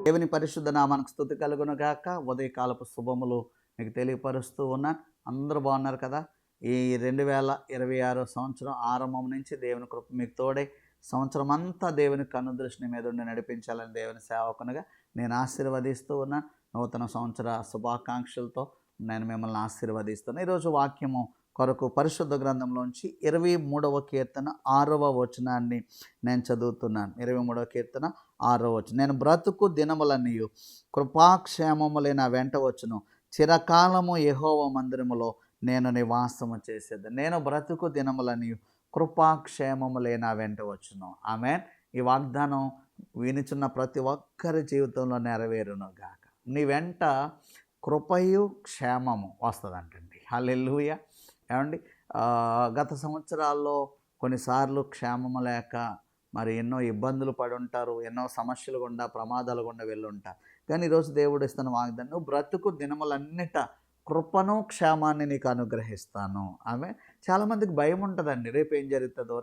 దేవుని పరిశుద్ధ నామానికి స్తుతి కలుగును గాక. ఉదయకాలపు శుభములు మీకు తెలియపరుస్తూ ఉన్నాను. అందరూ బాగున్నారు కదా. ఈ 2026 సంవత్సరం ఆరంభం నుంచి దేవుని కృప మీకు తోడై సంవత్సరం అంతా దేవుని కనుదృష్టి మీద ఉండి నడిపించాలని దేవుని సేవకునిగా నేను ఆశీర్వదిస్తూ ఉన్నాను. నూతన సంవత్సర శుభాకాంక్షలతో నేను మిమ్మల్ని ఆశీర్వదిస్తున్నాను. ఈరోజు వాక్యము కొరకు పరిశుద్ధ గ్రంథంలోంచి 23వ కీర్తన 6వ వచనాన్ని నేను చదువుతున్నాను. 23వ కీర్తన 6వ వచనం. నేను బ్రతుకు దినములన్నీయు కృపాక్షేమములే నా వెంట వచ్చును, చిరకాలము యెహోవా మందిరములో నేను నివాసము చేసేది. నేను బ్రతుకు దినములన్నీయు కృపాక్షేమములే నా వెంట వచ్చును. ఆమేన్. ఈ వాగ్దానం వినుచున్న ప్రతి ఒక్కరి జీవితంలో నెరవేరును గాక. నీ వెంట కృపయు క్షేమము వస్తుందంటండి. హల్లెలూయా. ఏమండి, గత సంవత్సరాల్లో కొన్నిసార్లు క్షేమము లేక మరి ఎన్నో ఇబ్బందులు పడి ఉంటారు, ఎన్నో సమస్యలు గుండా ప్రమాదాలు గుండా వెళ్ళుంటారు. కానీ ఈరోజు దేవుడు ఇస్తున్న వాగ్దానం, నువ్వు బ్రతుకు దినములన్నిట కృపను క్షేమాన్ని నీకు అనుగ్రహిస్తాను. ఆమె చాలామందికి భయం ఉంటుందండి, రేపేం జరుగుతుందో.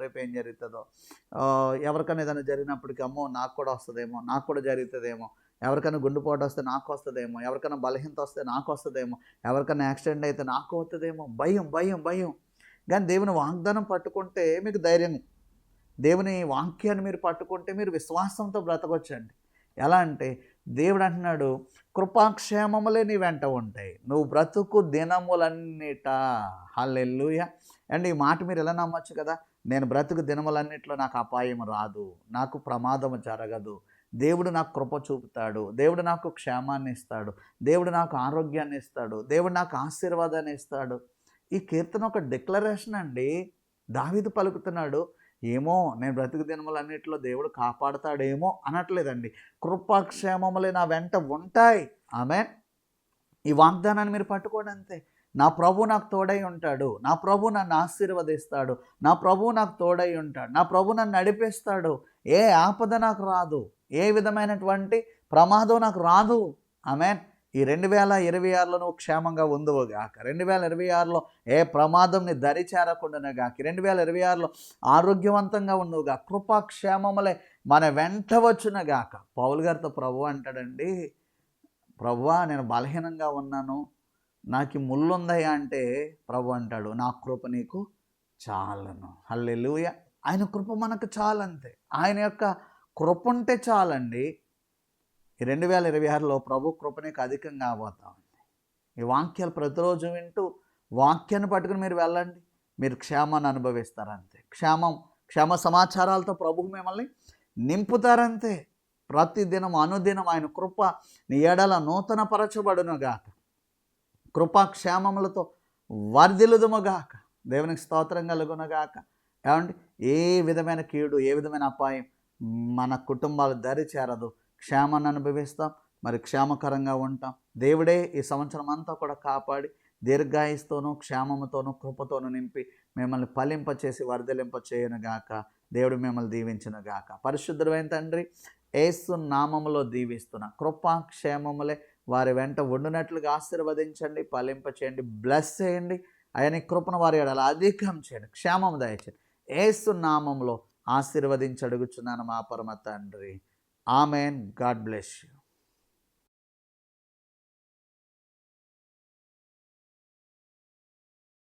ఎవరికైనా ఏదైనా జరిగినప్పటికీ అమ్మో నాకు కూడా వస్తుందేమో, నాకు కూడా జరుగుతుందేమో, ఎవరికైనా గుండెపోటు వస్తే నాకు వస్తుందేమో, ఎవరికైనా బలహీనత వస్తే నాకు వస్తుందేమో, ఎవరికైనా యాక్సిడెంట్ అయితే నాకు అవుతుందేమో, భయం. కానీ దేవుని వాగ్దానం పట్టుకుంటే మీకు ధైర్యం, దేవుని వాక్యాన్ని మీరు పట్టుకుంటే మీరు విశ్వాసంతో బ్రతకొచ్చండి. ఎలా అంటే దేవుడు అంటున్నాడు, కృపాక్షేమములే నీ వెంట ఉంటాయి, నువ్వు బ్రతుకు దినములన్నిట. హల్లెలూయా. అండ్ ఈ మాట మీరు ఎలా నమ్మొచ్చు కదా, నేను బ్రతుకు దినములన్నిట్లో నాకు అపాయం రాదు, నాకు ప్రమాదం జరగదు, దేవుడు నాకు కృప చూపుతాడు, దేవుడు నాకు క్షేమాన్ని ఇస్తాడు, దేవుడు నాకు ఆరోగ్యాన్ని ఇస్తాడు, దేవుడు నాకు ఆశీర్వాదాన్ని ఇస్తాడు. ఈ కీర్తన ఒక డిక్లరేషన్ అండి. దావీదు పలుకుతున్నాడు, ఏమో నేను బ్రతుకు దినములన్నిటిలో దేవుడు కాపాడుతాడేమో అనట్లేదండి. కృపాక్షేమములే నా వెంట ఉంటాయి. ఆమేన్. ఈ వాగ్దానాన్ని మీరు పట్టుకోండి అంతే. నా ప్రభు నాకు తోడై ఉంటాడు, నా ప్రభు నన్ను ఆశీర్వదిస్తాడు, నా ప్రభు నాకు తోడై ఉంటాడు, నా ప్రభు నన్ను నడిపిస్తాడు, ఏ ఆపద నాకు రాదు, ఏ విధమైనటువంటి ప్రమాదం నాకు రాదు. ఆమేన్. ఈ 2026లో నువ్వు క్షేమంగా ఉందువు గాక. 2026లో ఏ ప్రమాదం నీ దరి చేరకుండానే గాక. 2026లో ఆరోగ్యవంతంగా ఉండువు గాక. కృపాక్షేమములే మన వెంట వచ్చున గాక. పౌలు గారితో ప్రభు అంటాడండి, ప్రభువా నేను బలహీనంగా ఉన్నాను, నాకు ముళ్ళుందయ్యా అంటే ప్రభు అంటాడు, నా కృప నీకు చాలును. హల్లెలూయా. ఆయన కృప మనకు చాలంతే. ఆయన యొక్క కృప ఉంటే చాలండి. ఈ 2026లో ప్రభు కృప నీకు అధికంగా అవబోతా ఉంది. ఈ వాక్యాలు ప్రతిరోజు వింటూ వాక్యాన్ని పట్టుకుని మీరు వెళ్ళండి, మీరు క్షేమాన్ని అనుభవిస్తారంతే. క్షేమ సమాచారాలతో ప్రభు మిమ్మల్ని నింపుతారంతే. ప్రతిదినం అనుదినం ఆయన కృప నీ ఎడల నూతన పరచబడునుగాక. కృపాక్షేమములతో వర్ధిల్లుదుముగాక. దేవునికి స్తోత్రం కలుగునుగాక. ఏమండి, ఏ విధమైన కీడు, ఏ విధమైన అపాయం మన కుటుంబాలు దరి చేరదు. క్షేమాన్ని అనుభవిస్తాం, మరి క్షేమకరంగా ఉంటాం. దేవుడే ఈ సంవత్సరం అంతా కూడా కాపాడి దీర్ఘాయుస్తోనూ క్షేమముతోనూ కృపతోనూ నింపి మిమ్మల్ని ఫలింపచేసి వర్ధలింప చేయనుగాక. దేవుడు మిమ్మల్ని దీవించునుగాక. పరిశుద్ధమైన తండ్రి, యేసు నామములో దీవిస్తున్న కృపాక్షేమములే వారి వెంట ఉండునట్లుగా ఆశీర్వదించండి, ఫలింప చేయండి, బ్లెస్ చేయండి. ఆయన కృపను వారి ఎడల అధికం చేయండి, క్షేమము దయచేయండి. యేసు నామములో ఆశీర్వదించి అడుగుచున్నాను మా పరమ తండ్రి. ఆమెన్. God bless you.